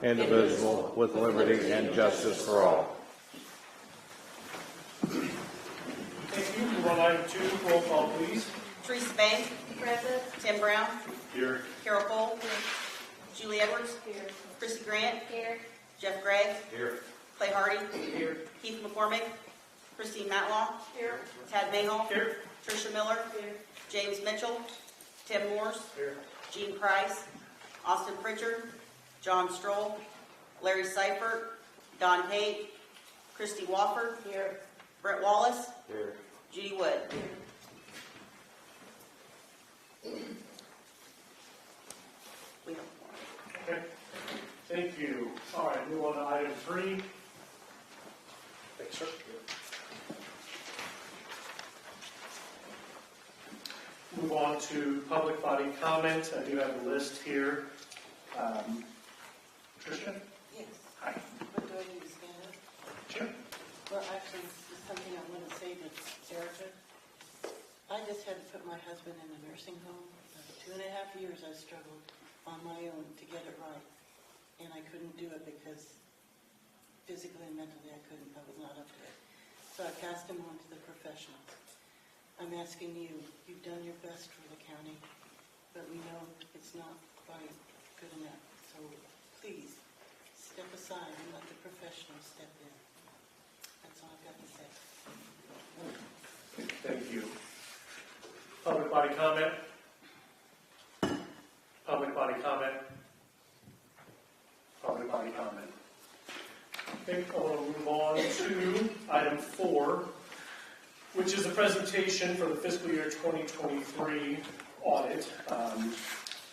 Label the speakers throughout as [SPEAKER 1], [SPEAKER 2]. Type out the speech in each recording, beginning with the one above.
[SPEAKER 1] indivisible, with liberty and justice for all.
[SPEAKER 2] Thank you. Move on item 2, roll call, please.
[SPEAKER 3] Teresa Banks. Present. Tim Brown.
[SPEAKER 2] Here.
[SPEAKER 3] Carol Cole. Here. Julie Edwards. Here. Chrissy Grant. Here. Jeff Gregg.
[SPEAKER 2] Here.
[SPEAKER 3] Clay Hardy.
[SPEAKER 2] Here.
[SPEAKER 3] Keith McCormick. Christine Matlaw. Here. Tad Mayhall.
[SPEAKER 2] Here.
[SPEAKER 3] Tricia Miller. Here. James Mitchell. Tim Morse.
[SPEAKER 2] Here.
[SPEAKER 3] Gene Price. Austin Pritchard. John Stroll. Larry Seifert. Don Pate. Christy Wofford. Here. Brett Wallace.
[SPEAKER 2] Here.
[SPEAKER 3] Judy Wood. We don't want.
[SPEAKER 2] Okay. Thank you. All right, move on to item 3. Thanks, sir. Move on to public body comment. I do have a list here. Tricia?
[SPEAKER 4] Yes.
[SPEAKER 2] Hi.
[SPEAKER 4] What do I need to stand up?
[SPEAKER 2] Sure.
[SPEAKER 4] Well, actually, this is something I want to say to Erica. I just had to put my husband in a nursing home. 2.5 years I struggled on my own to get it right. And I couldn't do it because physically and mentally I couldn't. I was not up to it. So I passed him on to the professionals. I'm asking you, you've done your best for the county, but we know it's not quite good enough. So please, step aside and let the professionals step in. That's all I've got to say.
[SPEAKER 2] Thank you. Public body comment? Public body comment? Public body comment. I think I'll move on to item 4, which is a presentation for the fiscal year 2023 audit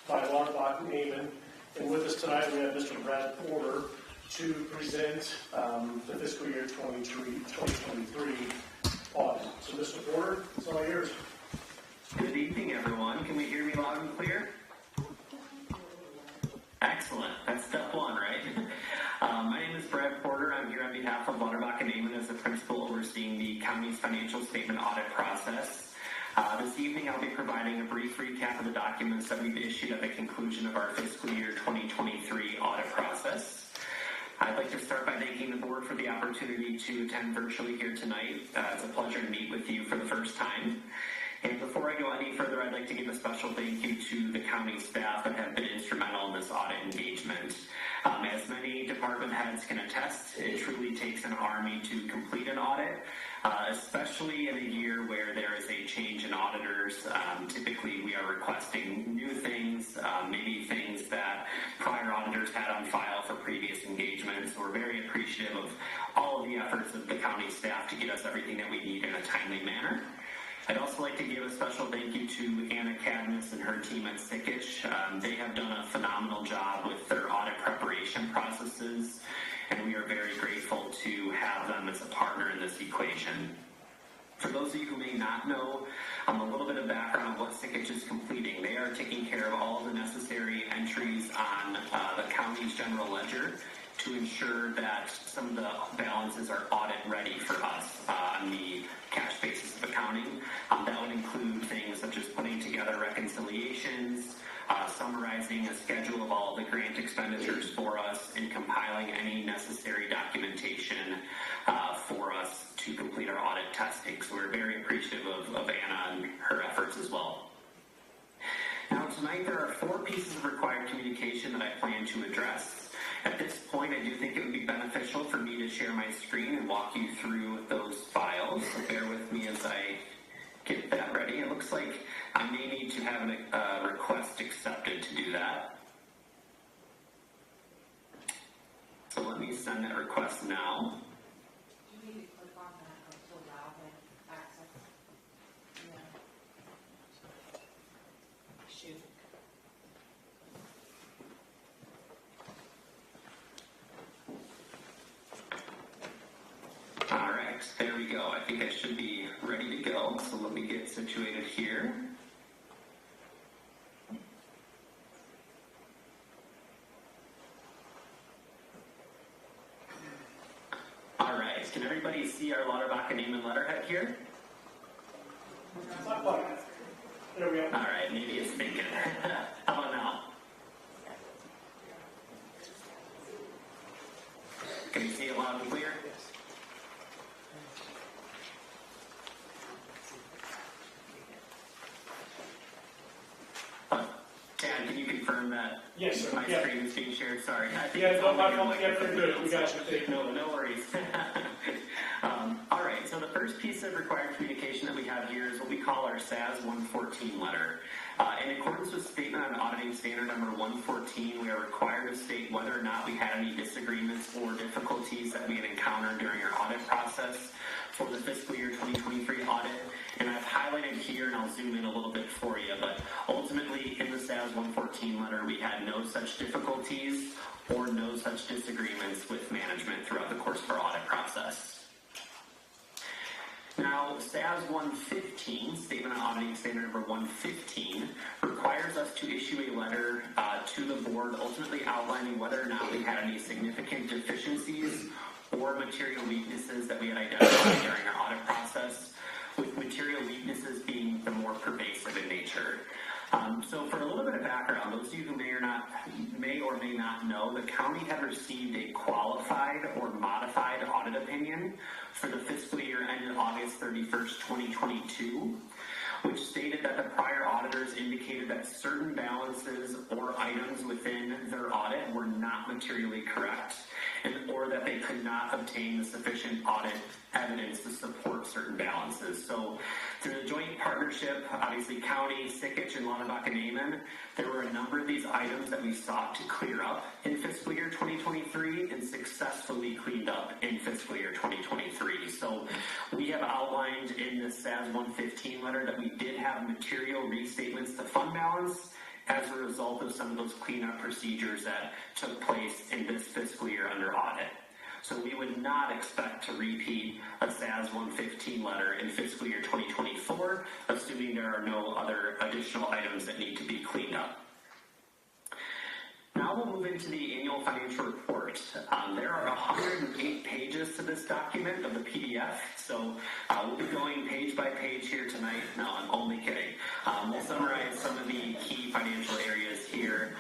[SPEAKER 2] by Lauterbach and Amon. And with us tonight, we have Mr. Brad Porter to present the fiscal year 2023 audit. So, Mr. Porter, it's all yours.
[SPEAKER 5] Good evening, everyone. Can we hear me loud and clear? Excellent. That's step 1, right? My name is Brad Porter. I'm here on behalf of Lauterbach and Amon as the principal overseeing the county's financial statement audit process. This evening, I'll be providing a brief recap of the documents that we've issued at the conclusion of our fiscal year 2023 audit process. I'd like to start by thanking the board for the opportunity to attend virtually here tonight. It's a pleasure to meet with you for the first time. And before I go any further, I'd like to give a special thank you to the county staff that have been instrumental in this audit engagement. As many department heads can attest, it truly takes an army to complete an audit, especially in a year where there is a change in auditors. Typically, we are requesting new things, maybe things that prior auditors had on file for previous engagements. We're very appreciative of all of the efforts of the county staff to get us everything that we need in a timely manner. I'd also like to give a special thank you to Anna Cadmus and her team at Sickich. They have done a phenomenal job with their audit preparation processes, and we are very grateful to have them as a partner in this equation. For those of you who may not know, a little bit of background on what Sickich is completing. They are taking care of all of the necessary entries on the county's general ledger to ensure that some of the balances are audit ready for us on the cash basis of accounting. That would include things such as putting together reconciliations, summarizing a schedule of all the grant expenditures for us, and compiling any necessary documentation for us to complete our audit testing. So we're very appreciative of Anna and her efforts as well. Now tonight there are 4 pieces of required communication that I plan to address. At this point, I do think it would be beneficial for me to share my screen and walk you through those files. So bear with me as I get that ready. It looks like I may need to have a request accepted to do that. So let me send that request now.
[SPEAKER 4] You need to click on that to allow them access. Yeah. Shoot.
[SPEAKER 5] All right, there we go. I think I should be ready to go. So let me get situated here. All right, can everybody see our Lauterbach and Amon letterhead here?
[SPEAKER 2] Not quite. There we go.
[SPEAKER 5] All right, maybe it's thinking. How about now? Can you see it loud and clear? Dan, can you confirm that
[SPEAKER 2] Yes, sir.
[SPEAKER 5] my
[SPEAKER 2] Yeah.
[SPEAKER 5] screen is being shared? Sorry. I think
[SPEAKER 2] Yeah,
[SPEAKER 5] it's
[SPEAKER 2] no,
[SPEAKER 5] on
[SPEAKER 2] my
[SPEAKER 5] your
[SPEAKER 2] fault. Yeah, they're good. We got you. Thank you.
[SPEAKER 5] No worries. All right, so the first piece of required communication that we have here is what we call our SAS 114 letter. In accordance with Statement on Auditing Standard number 114, we are required to state whether or not we had any disagreements or difficulties that we had encountered during our audit process for the fiscal year 2023 audit. And I've highlighted here, and I'll zoom in a little bit for you, but ultimately in the SAS 114 letter, we had no such difficulties or no such disagreements with management throughout the course of our audit process. Now, SAS 115, Statement on Auditing Standard number 115, requires us to issue a letter to the board ultimately outlining whether or not we had any significant deficiencies or material weaknesses that we had identified during our audit process, with material weaknesses being the more pervasive in nature. So for a little bit of background, those of you who may or may not know, the county had received a qualified or modified audit opinion for the fiscal year ended August 31st, 2022, which stated that the prior auditors indicated that certain balances or items within their audit were not materially correct, or that they could not obtain the sufficient audit evidence to support certain balances. So through the joint partnership, obviously county, Sickich, and Lunenburg-Naaman, there were a number of these items that we sought to clear up in fiscal year 2023 and successfully cleaned up in fiscal year 2023. So we have outlined in the SAS 115 letter that we did have material restatements to fund balance as a result of some of those cleanup procedures that took place in this fiscal year under audit. So we would not expect to repeat a SAS 115 letter in fiscal year 2024, assuming there are no other additional items that need to be cleaned up. Now we'll move into the annual financial report. There are 108 pages to this document of the PDF, so we'll be going page by page here tonight. No, I'm only kidding. We'll summarize some of the key financial areas here,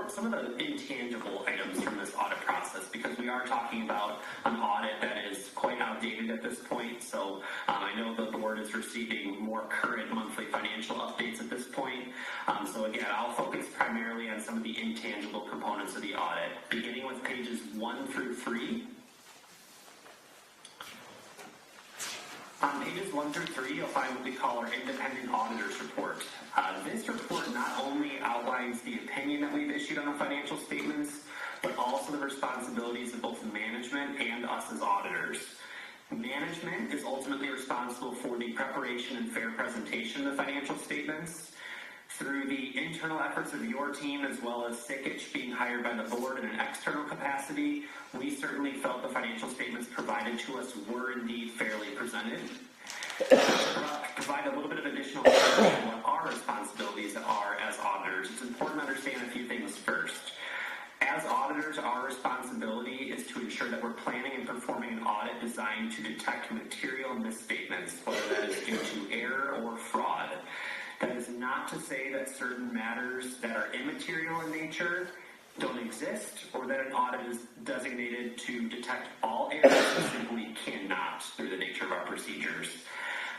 [SPEAKER 5] some of the intangible items from this audit process, because we are talking about an audit that is quite outdated at this point. So I know the board is receiving more current monthly financial updates at this point. So again, I'll focus primarily on some of the intangible components of the audit, beginning with pages 1 through 3. On pages 1 through 3, you'll find what we call our independent auditor's report. This report not only outlines the opinion that we've issued on the financial statements, but also the responsibilities of both management and us as auditors. Management is ultimately responsible for the preparation and fair presentation of the financial statements. Through the internal efforts of your team, as well as Sickich being hired by the board in an external capacity, we certainly felt the financial statements provided to us were indeed fairly presented. To provide a little bit of additional clarity on what our responsibilities are as auditors, it's important to understand a few things first. As auditors, our responsibility is to ensure that we're planning and performing an audit designed to detect material misstatements, whether that is due to error or fraud. That is not to say that certain matters that are immaterial in nature don't exist, or that an audit is designated to detect all errors and simply cannot through the nature of our procedures.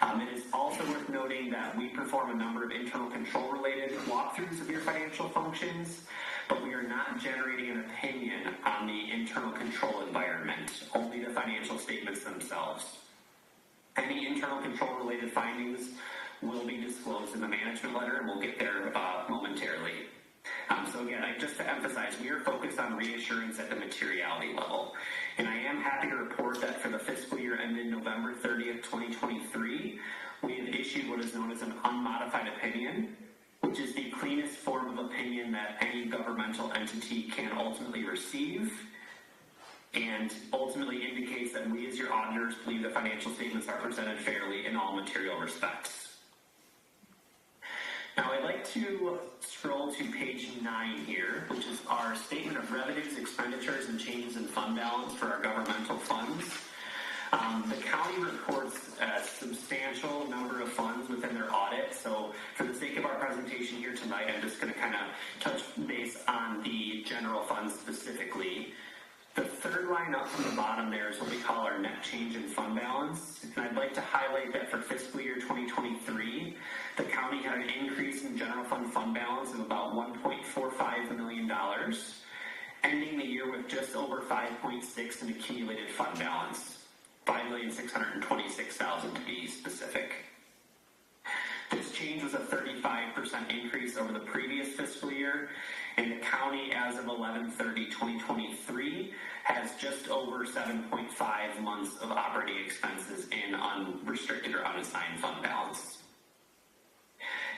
[SPEAKER 5] It is also worth noting that we perform a number of internal control-related walkthroughs of your financial functions, but we are not generating an opinion on the internal control environment, only the financial statements themselves. Any internal control-related findings will be disclosed in the management letter, and we'll get there momentarily. So again, just to emphasize, we are focused on reassurance at the materiality level. And I am happy to report that for the fiscal year ended November 30th, 2023, we have issued what is known as an unmodified opinion, which is the cleanest form of opinion that any governmental entity can ultimately receive, and ultimately indicates that we as your auditors believe the financial statements are presented fairly in all material respects. Now I'd like to scroll to page 9 here, which is our statement of revenues, expenditures, and changes in fund balance for our governmental funds. The county reports a substantial number of funds within their audit, so for the sake of our presentation here tonight, I'm just going to kind of touch base on the general funds specifically. The third line line up from the bottom there is what we call our net change in fund balance. And I'd like to highlight that for fiscal year 2023, the county had an increase in general fund balance of about $1.45 million, ending the year with just over 5.6 in accumulated fund balance, $5,626,000 to be specific. This change was a 35% increase over the previous fiscal year, and the county, as of 11/30/2023, has just over 7.5 months of operating expenses in unrestricted or unassigned fund balance.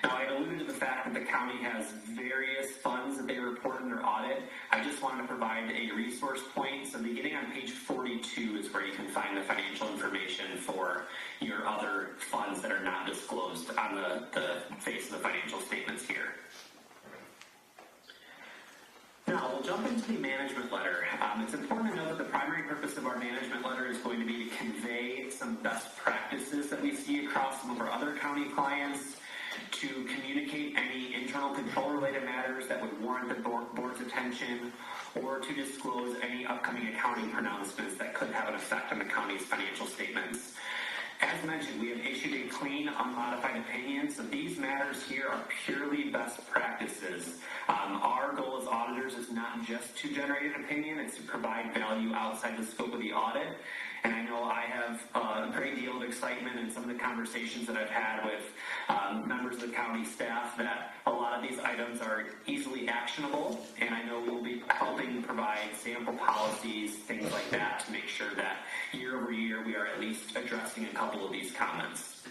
[SPEAKER 5] Now, I alluded to the fact that the county has various funds that they report in their audit. I just wanted to provide a resource point. So beginning on page 42 is where you can find the financial information for your other funds that are not disclosed on the face of the financial statements here. Now, we'll jump into the management letter. It's important to note that the primary purpose of our management letter is going to be to convey some best practices that we see across some of our other county clients, to communicate any internal control related matters that would warrant the board's attention, or to disclose any upcoming accounting pronouncements that could have an effect on the county's financial statements. As mentioned, we have issued a clean, unmodified opinion, so these matters here are purely best practices. Our goal as auditors is not just to generate an opinion, it's to provide value outside the scope of the audit. And I know I have a great deal of excitement in some of the conversations that I've had with members of the county staff that a lot of these items are easily actionable, and I know we will be helping provide sample policies, things like that, to make sure that year over year we are at least addressing a couple of these comments.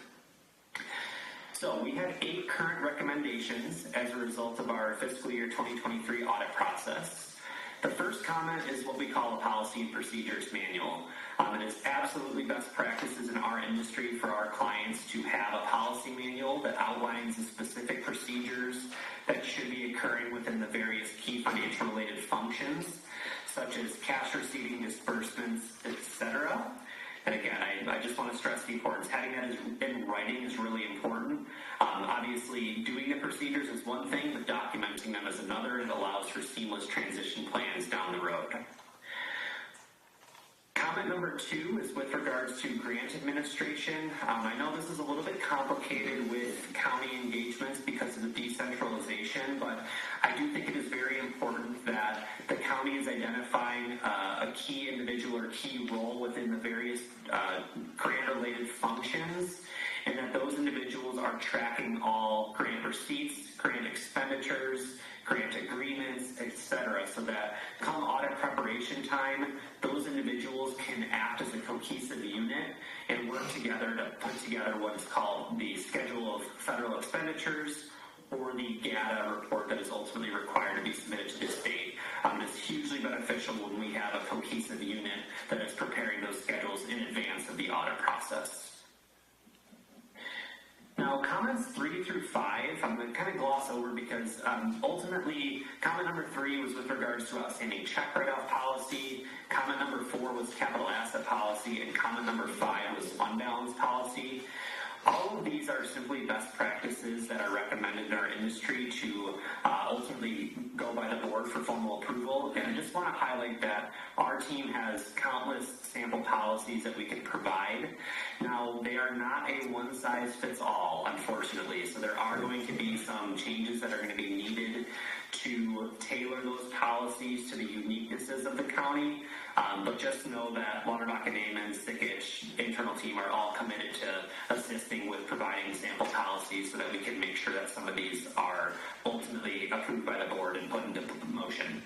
[SPEAKER 5] So we have 8 current recommendations as a result of our fiscal year 2023 audit process. The first comment is what we call a policy and procedures manual. It is absolutely best practices in our industry for our clients to have a policy manual that outlines the specific procedures that should be occurring within the various key financial related functions, such as cash receiving, disbursements, etc. And again, I just want to stress the importance. Having that in writing is really important. Obviously, doing the procedures is one thing, but documenting them is another. It allows for seamless transition plans down the road. Comment number 2 is with regards to grant administration. I know this is a little bit complicated with county engagements because of the decentralization, but I do think it is very important that the county is identifying a key individual or key role within the various grant-related functions, and that those individuals are tracking all grant receipts, grant expenditures, grant agreements, etc., so that come audit preparation time, those individuals can act as a cohesive unit and work together to put together what is called the schedule of federal expenditures, or the GATA report that is ultimately required to be submitted to the state. It's hugely beneficial when we have a cohesive unit that is preparing those schedules in advance of the audit process. Now, comments 3 through 5, I'm going to kind of gloss over because ultimately, comment number 3 was with regards to outstanding check write-off policy, comment number 4 was capital asset policy, and comment number 5 was fund balance policy. All of these are simply best practices that are recommended in our industry to ultimately go by the board for formal approval. And I just want to highlight that our team has countless sample policies that we can provide. Now, they are not a one-size-fits-all, unfortunately. So there are going to be some changes that are going to be needed to tailor those policies to the uniquenesses of the county. But just know that Lauterbach and Amon, Stickich, internal team are all committed to assisting with providing sample policies so that we can make sure that some of these are ultimately approved by the board and put into motion.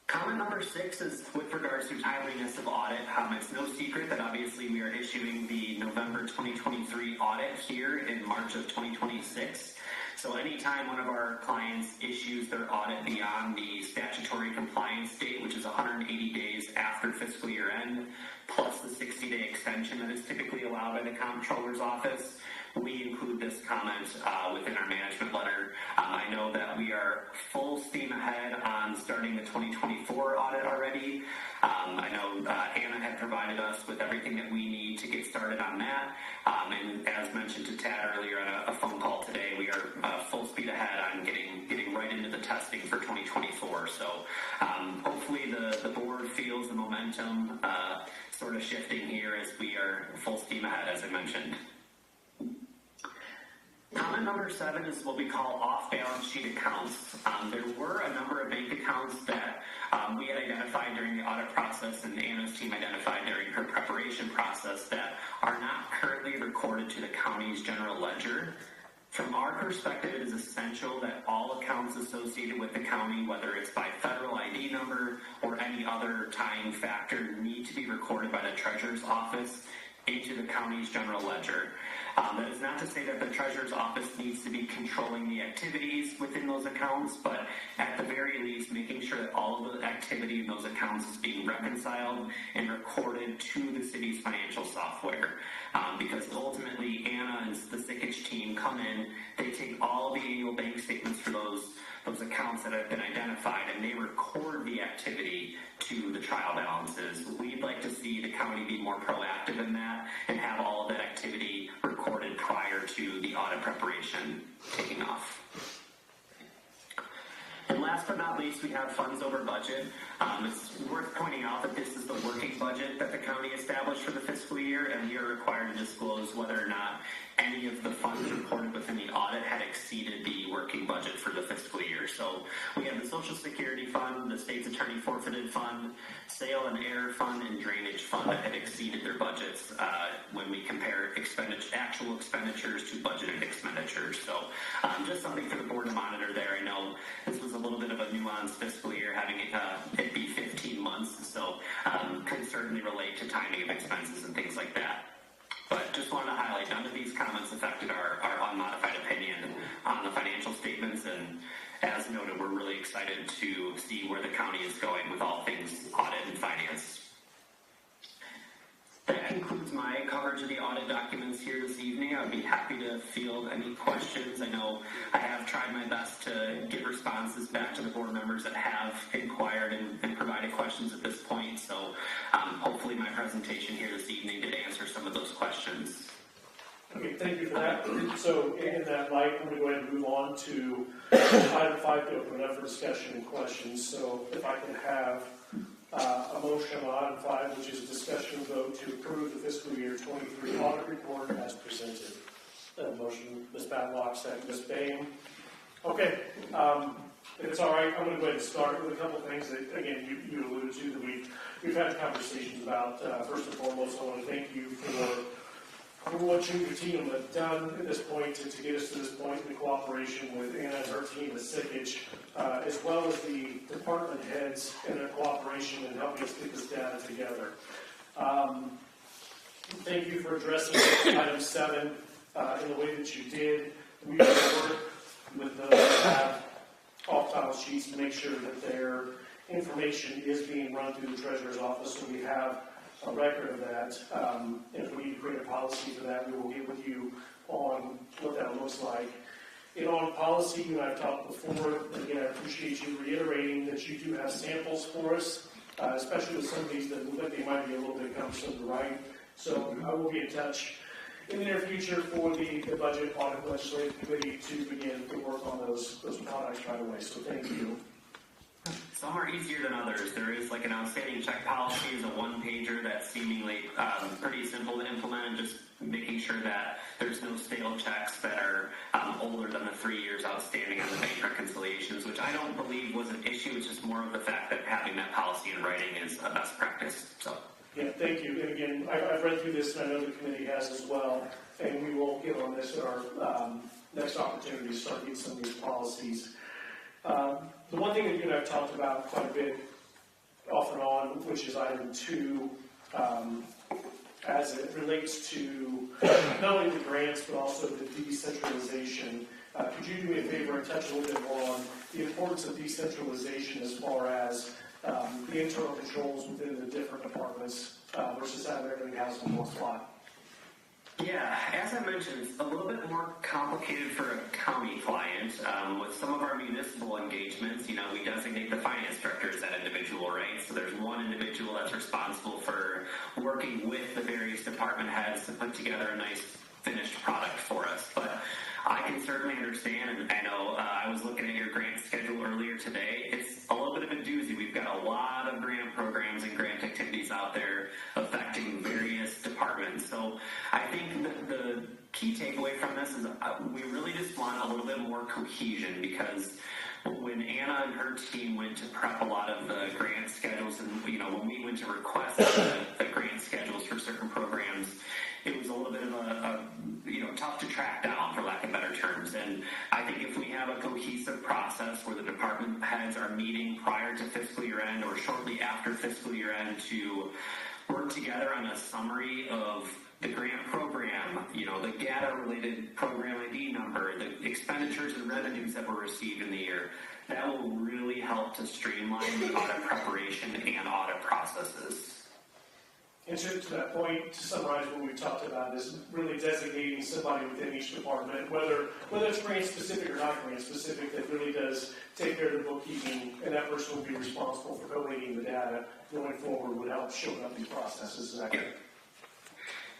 [SPEAKER 5] Comment number 6 is with regards to timeliness of audit. It's no secret that obviously we are issuing the November 2023 audit here in March of 2026. So anytime one of our clients issues their audit beyond the statutory compliance date, which is 180 days after fiscal year end, plus the 60-day extension that is typically allowed by the comptroller's office, we include this comment within our management letter. I know that we are full steam ahead on starting the 2024 audit already. I know Anna had provided us with everything that we need to get started on that. And as mentioned to Tad earlier on a phone call today, we are full speed ahead on getting right into the testing for 2024. So hopefully the board feels the momentum sort of shifting here as we are full steam ahead, as I mentioned. Comment number 7 is what we call off-balance sheet accounts. There were a number of bank accounts that we had identified during the audit process, and Anna's team identified during her preparation process, that are not currently recorded to the county's general ledger. From our perspective, it is essential that all accounts associated with the county, whether it's by federal ID number or any other tying factor, need to be recorded by the treasurer's office into the county's general ledger. That is not to say that the treasurer's office needs to be controlling the activities within those accounts, but at the very least, making sure that all of the activity in those accounts is being reconciled and recorded to the city's financial software. Because ultimately, Anna and the Sickich team come in, they take all the annual bank statements for those accounts that have been identified, and they record the activity to the trial balances. We'd like to see the county be more proactive in that and have all of that activity recorded prior to the audit preparation taking off. And last but not least, we have funds over budget. It's worth pointing out that this is the working budget that the county established for the fiscal year, and we are required to disclose whether or not any of the funds reported within the audit had exceeded the working budget for the fiscal year. So we have the Social Security Fund, the State's Attorney Forfeited Fund, Sale and Error Fund, and Drainage Fund that had exceeded their budgets when we compare actual expenditures to budgeted expenditures. So just something for the board to monitor there. I know this was a little bit of a nuanced fiscal year, having it be 15 months, so could certainly relate to timing of expenses and things like that. But just wanted to highlight, none of these comments affected our unmodified opinion on the financial statements, and as noted, we're really excited to see where the county is going with all things audit and finance. That concludes my coverage of the audit documents here this evening. I would be happy to field any questions. I know I have tried my best to give responses back to the board members that have inquired and provided questions at this point. So hopefully my presentation here this evening did answer some of those questions.
[SPEAKER 2] Okay, thank you for that. So in that light, I'm going to go ahead and move on to item 5 to open it up for discussion and questions. So if I can have a motion on item 5, which is a discussion vote to approve the fiscal year 23 audit report as presented. Motion, Ms. Batlock, second, Ms. Bain. Okay, if it's all right, I'm going to go ahead and start with a couple things that, again, you alluded to that we've had conversations about. First and foremost, I want to thank you for what you and your team have done at this point to get us to this point in cooperation with Anna and her team at Sickich, as well as the department heads and their cooperation in helping us get this data together. Thank you for addressing item 7 in the way that you did. We will work with those that have off-title sheets to make sure that their information is being run through the treasurer's office, so we have a record of that. And if we need to create a policy for that, we will get with you on what that looks like. And on policy, you and I have talked before. Again, I appreciate you reiterating that you do have samples for us, especially with some of these that look like they might be a little bit cumbersome to write. So I will be in touch in the near future for the budget audit legislative committee to begin to work on those products right away. So thank you.
[SPEAKER 5] Some are easier than others. There is like an outstanding check policy is a one-pager that's seemingly pretty simple to implement, and just making sure that there's no stale checks that are older than the 3 years outstanding on the bank reconciliations, which I don't believe was an issue. It's just more of the fact that having that policy in writing is a best practice. So.
[SPEAKER 2] Yeah, thank you. And again, I've read through this, and I know the committee has as well, and we will get on this at our next opportunity to start getting some of these policies. The one thing that you and I have talked about quite a bit off and on, which is item 2, as it relates to not only the grants, but also the decentralization. Could you do me a favor and touch a little bit more on the importance of decentralization as far as the internal controls within the different departments versus having everything housed in one spot?
[SPEAKER 5] Yeah, as I mentioned, it's a little bit more complicated for a county client. With some of our municipal engagements, we designate the finance director as that individual, right? So there's one individual that's responsible for working with the various department heads to put together a nice finished product for us. But I can certainly understand, and I know I was looking at your grant schedule earlier today. It's a little bit of I think the key takeaway from this is we really just want a little bit more cohesion, because when Anna and her team went to prep a lot of the grant schedules, and when we went to request the grant schedules for certain programs, it was a little bit of a tough to track down, for lack of better terms. And I think if we have a cohesive process where the department heads are meeting prior to fiscal year end or shortly after fiscal year end to work together on a summary of the grant program, the GATA-related program ID number, the expenditures and revenues that were received in the year, that will really help to streamline the audit preparation and audit processes.
[SPEAKER 2] And to that point, to summarize what we've talked about, is really designating somebody within each department, whether it's grant specific or not grant specific, that really does take care of the bookkeeping, and that person will be responsible for collating the data going forward, would help shorten up these processes. Is that correct?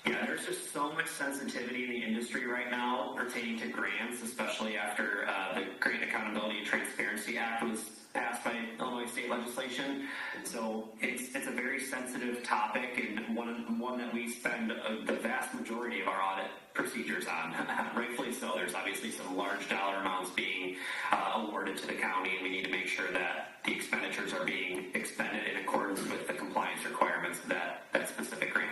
[SPEAKER 5] Yeah, there's just so much sensitivity in the industry right now pertaining to grants, especially after the Grant Accountability and Transparency Act was passed by Illinois state legislation. So it's a very sensitive topic, and one that we spend the vast majority of our audit procedures on. Rightfully so. There's obviously some large dollar amounts being awarded to the county, and we need to make sure that the expenditures are being expended in accordance with the compliance requirements of that specific grant.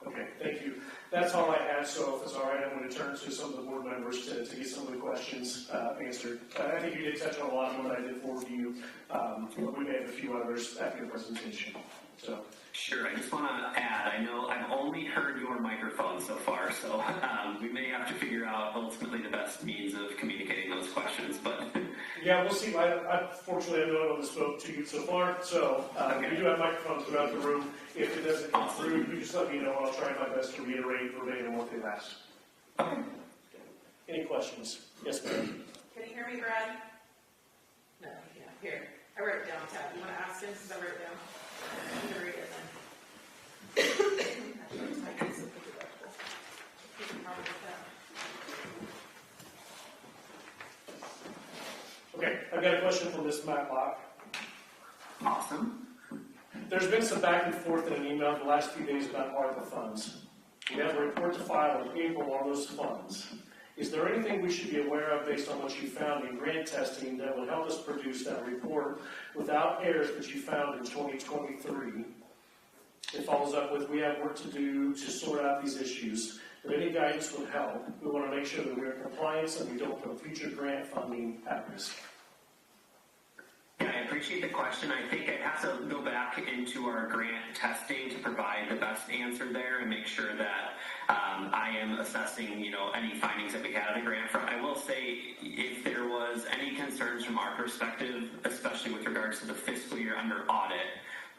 [SPEAKER 2] Okay, thank you. That's all I had, so if it's all right, I'm going to turn to some of the board members to get some of the questions answered. I think you did touch on a lot of them that I did forward to you, but we may have a few others after your presentation. So.
[SPEAKER 5] Sure, I just want to add, I know I've only heard your microphone so far, so we may have to figure out ultimately the best means of communicating those questions, but...
[SPEAKER 2] Yeah, we'll see. Fortunately, I'm the only one that spoke to you so far, so
[SPEAKER 5] okay.
[SPEAKER 2] We do have microphones throughout the room. If it doesn't come through, you just let me know. I'll try my best to reiterate verbatim what they've asked.
[SPEAKER 5] Okay.
[SPEAKER 2] Any questions? Yes, ma'am.
[SPEAKER 6] Can you hear me, Brad? No, you can't. Here, I wrote it down, Tab. You want to ask him since I wrote it down? I'm going to read it then. I can still pick it up. You can probably look that.
[SPEAKER 2] Okay, I've got a question from Ms. Matlock.
[SPEAKER 5] Awesome.
[SPEAKER 2] There's been some back and forth in an email the last few days about ARPA funds. We have a report to file in April on those funds. Is there anything we should be aware of based on what you found in grant testing that would help us produce that report without errors that you found in 2023? It follows up with, we have work to do to sort out these issues, but any guidance would help. We want to make sure that we're in compliance and we don't put future grant funding at risk.
[SPEAKER 5] Yeah, I appreciate the question. I think I have to go back into our grant testing to provide the best answer there and make sure that I am assessing, any findings that we had on the grant front. I will say, if there was any concerns from our perspective, especially with regards to the fiscal year under audit,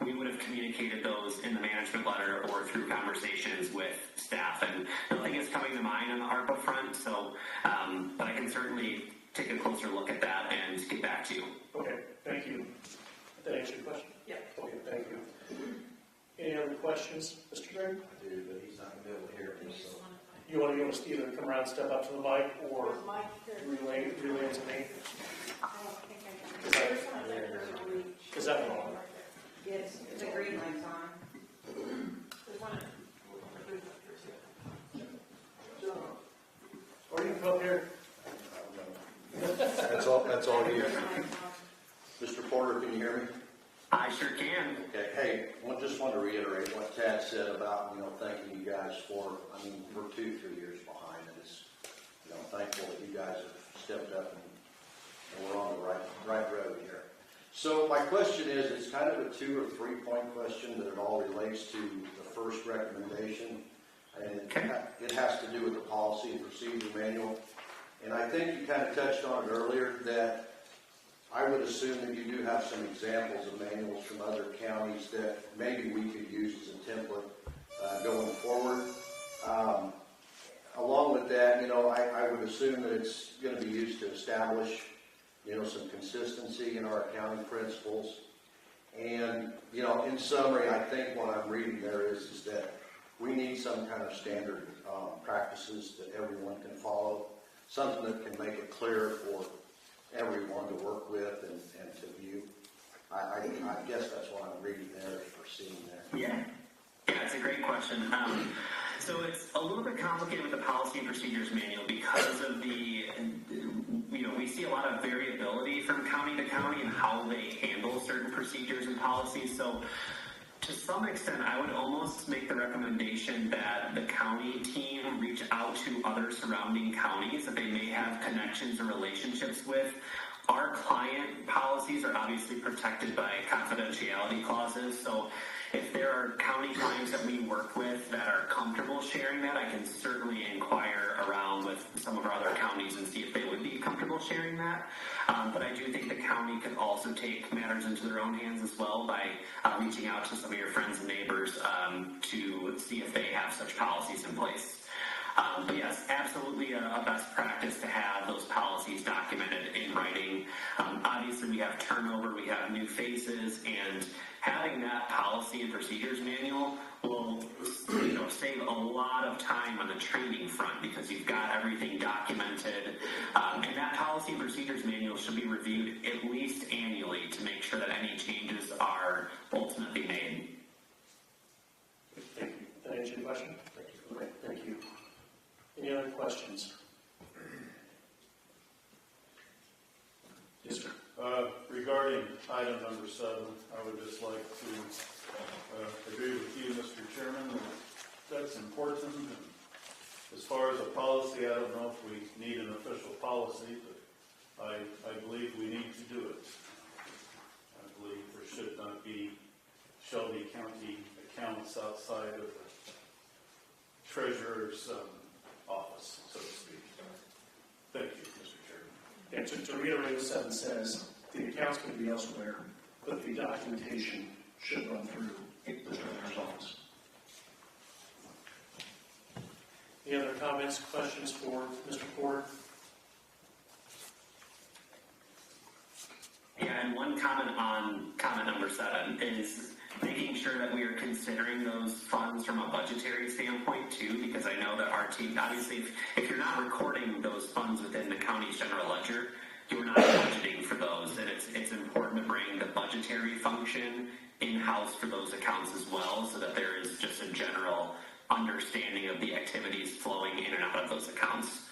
[SPEAKER 5] we would have communicated those in the management letter or through conversations with staff. And nothing is coming to mind on the ARPA front, so, but I can certainly take a closer look at that and get back to you.
[SPEAKER 2] Okay, thank you. Did that answer your question?
[SPEAKER 6] Yeah.
[SPEAKER 2] Okay, thank you. Any other questions, Mr. Gregg?
[SPEAKER 7] I do, but he's not going to be able to hear me, so.
[SPEAKER 2] You want to either come around, step up to the mic, or
[SPEAKER 4] Mike,
[SPEAKER 2] relay it to me?
[SPEAKER 4] I don't think I can. There's one there that doesn't reach.
[SPEAKER 2] Is that wrong?
[SPEAKER 4] Yes,
[SPEAKER 3] The green light's on.
[SPEAKER 6] There's one.
[SPEAKER 2] Or you can come up here.
[SPEAKER 7] That's all you. Mr. Porter, can you hear me?
[SPEAKER 5] I sure can.
[SPEAKER 7] Okay, hey, just want to reiterate what Tad said about, thanking you guys for, we're 2-3 years behind, and it's, thankful that you guys have stepped up and we're on the right road here. So my question is, it's kind of a 2 or 3 point question, but it all relates to the first recommendation, and it has to do with the policy and procedure manual. And I think you kind of touched on it earlier, that I would assume that you do have some examples of manuals from other counties that maybe we could use as a template going forward. Along with that, I would assume that it's going to be used to establish, some consistency in our accounting principles. And, in summary, I think what I'm reading there is that we need some kind of standard practices that everyone can follow, something that can make it clear for everyone to work with and to view. I guess that's what I'm reading there, for seeing there.
[SPEAKER 5] Yeah, it's a great question. So it's a little bit complicated with the policy and procedures manual because of the, we see a lot of variability from county to county in how they handle certain procedures and policies. So to some extent, I would almost make the recommendation that the county team reach out to other surrounding counties that they may have connections or relationships with. Our client policies are obviously protected by confidentiality clauses, so if there are county clients that we work with that are comfortable sharing that, I can certainly inquire around with some of our other counties and see if they would be comfortable sharing that. But I do think the county can also take matters into their own hands as well by reaching out to some of your friends and neighbors to see if they have such policies in place. But yes, absolutely a best practice to have those policies documented in writing. Obviously, we have turnover, we have new faces, and having that policy and procedures manual will save a lot of time on the training front because you've got everything documented. And that policy and procedures manual should be reviewed at least annually to make sure that any changes are ultimately made.
[SPEAKER 2] Thank you. Did I answer your question? Thank you. Okay, thank you. Any other questions? Yes, sir.
[SPEAKER 8] Regarding item number 7, I would just like to agree with you, Mr. Chairman, that that's important. And as far as a policy, I don't know if we need an official policy, but I believe we need to do it. I believe there should not be Shelby County accounts outside of the treasurer's office, so to speak. Thank you, Mr. Chairman.
[SPEAKER 2] And to reiterate what 7 says, the accounts can be elsewhere, but the documentation should run through the treasurer's office. Any other comments, questions for Mr. Ford?
[SPEAKER 5] Yeah, and one comment on comment number 7 is making sure that we are considering those funds from a budgetary standpoint too, because I know that our team, obviously, if you're not recording those funds within the county's general ledger, you're not budgeting for those, and it's important to bring the budgetary function in-house for those accounts as well, so that there is just a general understanding of the activities flowing in and out of those accounts.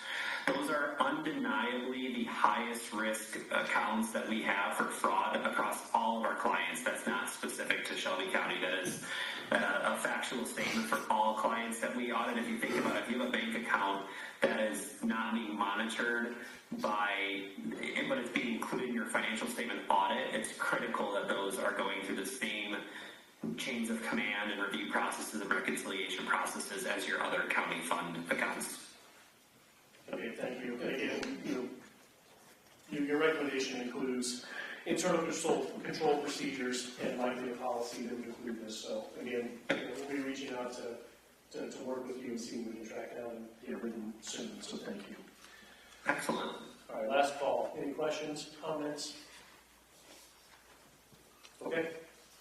[SPEAKER 5] Those are undeniably the highest risk accounts that we have for fraud across all of our clients. That's not specific to Shelby County. That is a factual statement for all clients that we audit. If you think about it, if you have a bank account that is not being monitored but it's being included in your financial statement audit, it's critical that those are going through the same chains of command and review processes and reconciliation processes as your other county fund accounts.
[SPEAKER 2] Okay, thank you. And again, your recommendation includes internal control procedures and likely a policy that would include this. So again, we'll be reaching out to work with you and see if we can track down and get everything soon. So thank you.
[SPEAKER 5] Excellent.
[SPEAKER 2] All right, last call. Any questions, comments? Okay.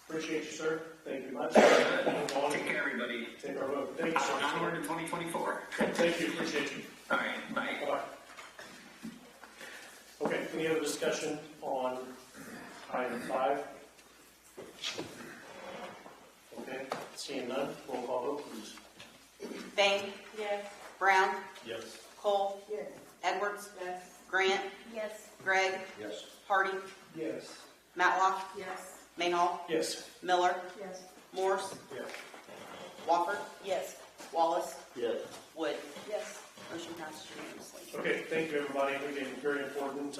[SPEAKER 2] Appreciate you, sir. Thank you much.
[SPEAKER 5] Take care, everybody.
[SPEAKER 2] Take our vote. Thank you, sir.
[SPEAKER 5] Onward in 2024.
[SPEAKER 2] Thank you. Appreciate you.
[SPEAKER 5] All right. Bye.
[SPEAKER 2] Bye. Okay. Any other discussion on item 5? Okay. Seeing none, roll call vote, please.
[SPEAKER 3] Bain.
[SPEAKER 6] Yes.
[SPEAKER 3] Brown.
[SPEAKER 8] Yes.
[SPEAKER 3] Cole.
[SPEAKER 6] Yes.
[SPEAKER 3] Edwards.
[SPEAKER 6] Yes.
[SPEAKER 3] Grant.
[SPEAKER 6] Yes.
[SPEAKER 3] Gregg.
[SPEAKER 7] Yes.
[SPEAKER 3] Hardy.
[SPEAKER 2] Yes.
[SPEAKER 3] Matlock.
[SPEAKER 6] Yes.
[SPEAKER 3] Mayhall.
[SPEAKER 2] Yes.
[SPEAKER 3] Miller.
[SPEAKER 6] Yes.
[SPEAKER 3] Morse.
[SPEAKER 2] Yes.
[SPEAKER 3] Wofford. Yes. Wallace.
[SPEAKER 7] Yes.
[SPEAKER 3] Wood.
[SPEAKER 6] Yes.
[SPEAKER 3] Motion passes unanimously.
[SPEAKER 2] Okay, thank you, everybody. Again, very important,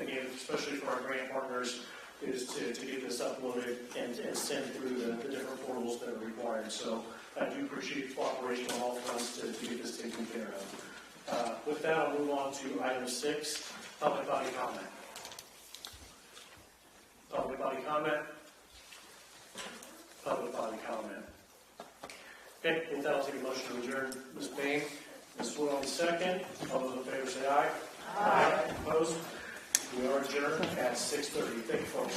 [SPEAKER 2] again, especially for our grant partners, is to get this uploaded and send through the different portals that are required. So I do appreciate cooperation on all fronts to get this taken care of. With that, I'll move on to item 6, public body comment. Public body comment. Public body comment. Okay, with that, I'll take a motion to adjourn. Ms. Bain, Ms. Wood on the second. All those in favor say aye. Aye. Opposed? We are adjourned at 6:30. Thank you, folks.